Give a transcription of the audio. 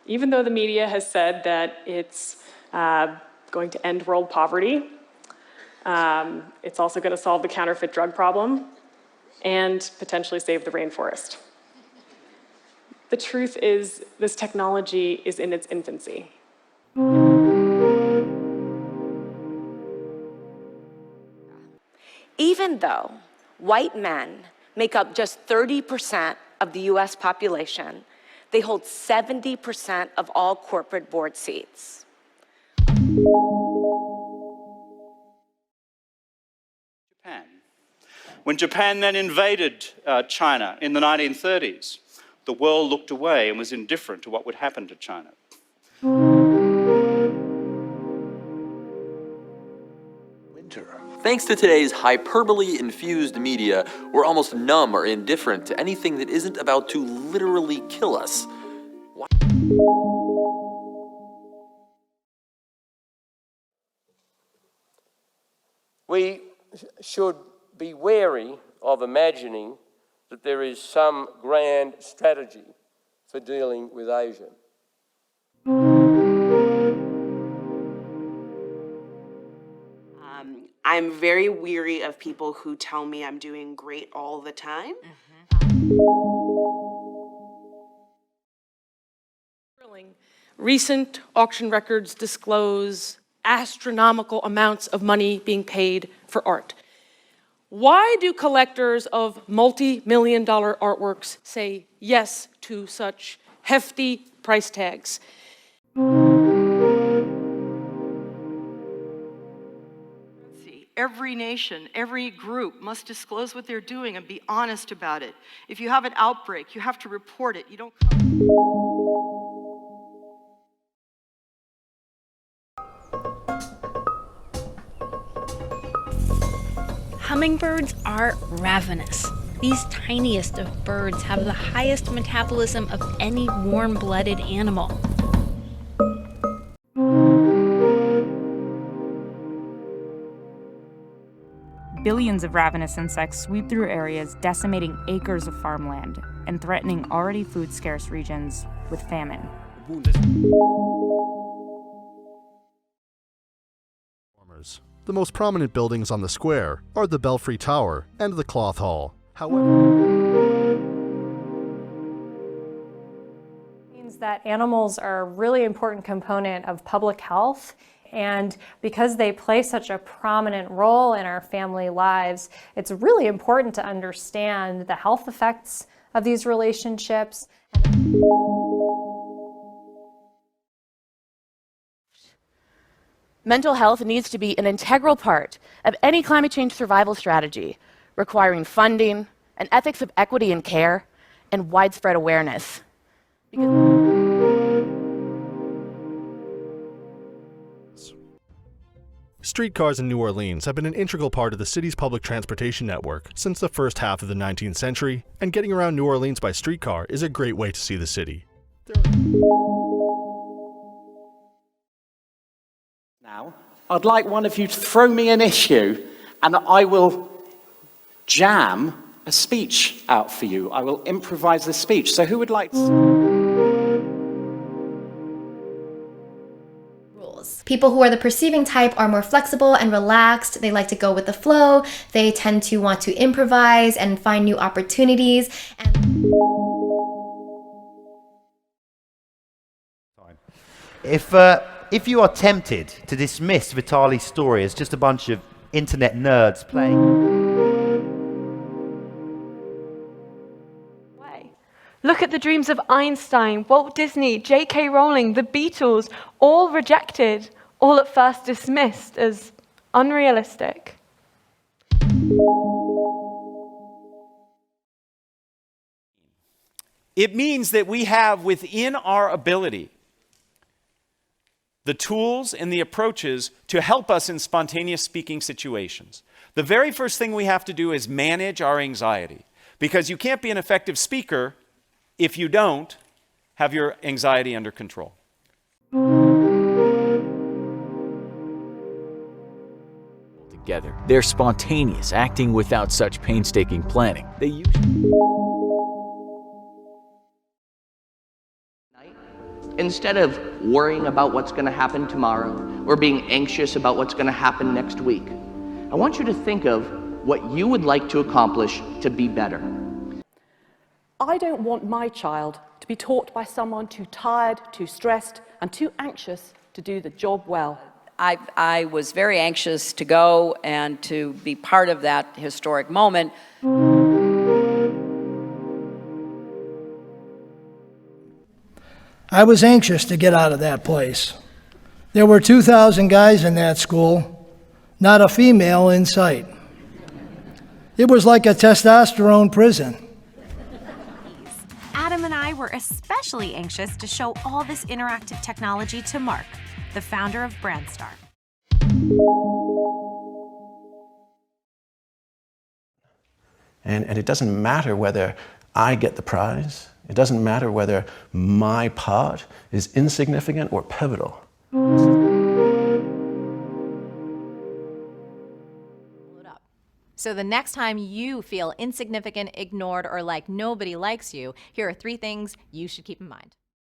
Even though the media has said that it's going to end world poverty, it's also going to solve the counterfeit drug problem and potentially save the rainforest. The truth is, this technology is in its infancy. Even though white men make up just 30% of the US population, they hold 70% of all corporate board seats. Japan. When Japan then invaded China in the 1930s, the world looked away and was indifferent to what would happen to China. Thanks to today's hyperbole-infused media, we're almost numb or indifferent to anything that isn't about to literally kill us. We should be wary of imagining that there is some grand strategy for dealing with Asia. I'm very weary of people who tell me I'm doing great all the time. Recent auction records disclose astronomical amounts of money being paid for art. Why do collectors of multi-million-dollar artworks say yes to such hefty price tags? Every nation, every group must disclose what they're doing and be honest about it. If you have an outbreak, you have to report it. You don't. Hummingbirds are ravenous. These tiniest of birds have the highest metabolism of any warm-blooded animal. Billions of ravenous insects sweep through areas, decimating acres of farmland and threatening already food-scarce regions with famine. The most prominent buildings on the square are the Belfry Tower and the Cloth Hall. However, means that animals are a really important component of public health. And because they play such a prominent role in our family lives, it's really important to understand the health effects of these relationships. Mental health needs to be an integral part of any climate change survival strategy, requiring funding, an ethics of equity and care, and widespread awareness. Streetcars in New Orleans have been an integral part of the city's public transportation network since the first half of the 19th century, and getting around New Orleans by streetcar is a great way to see the city. Now, I'd like one of you to throw me an issue, and I will jam a speech out for you. I will improvise the speech. So who would like to... People who are the perceiving type are more flexible and relaxed. They like to go with the flow. They tend to want to improvise and find new opportunities. If you are tempted to dismiss Vitali's story as just a bunch of internet nerds playing... Look at the dreams of Einstein, Walt Disney, J.K. Rowling, the Beatles, all rejected, all at first dismissed as unrealistic. It means that we have within our ability the tools and the approaches to help us in spontaneous speaking situations. The very first thing we have to do is manage our anxiety, because you can't be an effective speaker if you don't have your anxiety under control. together. They're spontaneous, acting without such painstaking planning. They usually... Instead of worrying about what's going to happen tomorrow or being anxious about what's going to happen next week, I want you to think of what you would like to accomplish to be better. I don't want my child to be taught by someone too tired, too stressed, and too anxious to do the job well. I was very anxious to go and to be part of that historic moment. I was anxious to get out of that place. There were 2,000 guys in that school, not a female in sight. It was like a testosterone prison. Adam and I were especially anxious to show all this interactive technology to Mark, the founder of Brandstar. And it doesn't matter whether I get the prize. It doesn't matter whether my part is insignificant or pivotal. So the next time you feel insignificant, ignored, or like nobody likes you, here are 3 things you should keep in mind.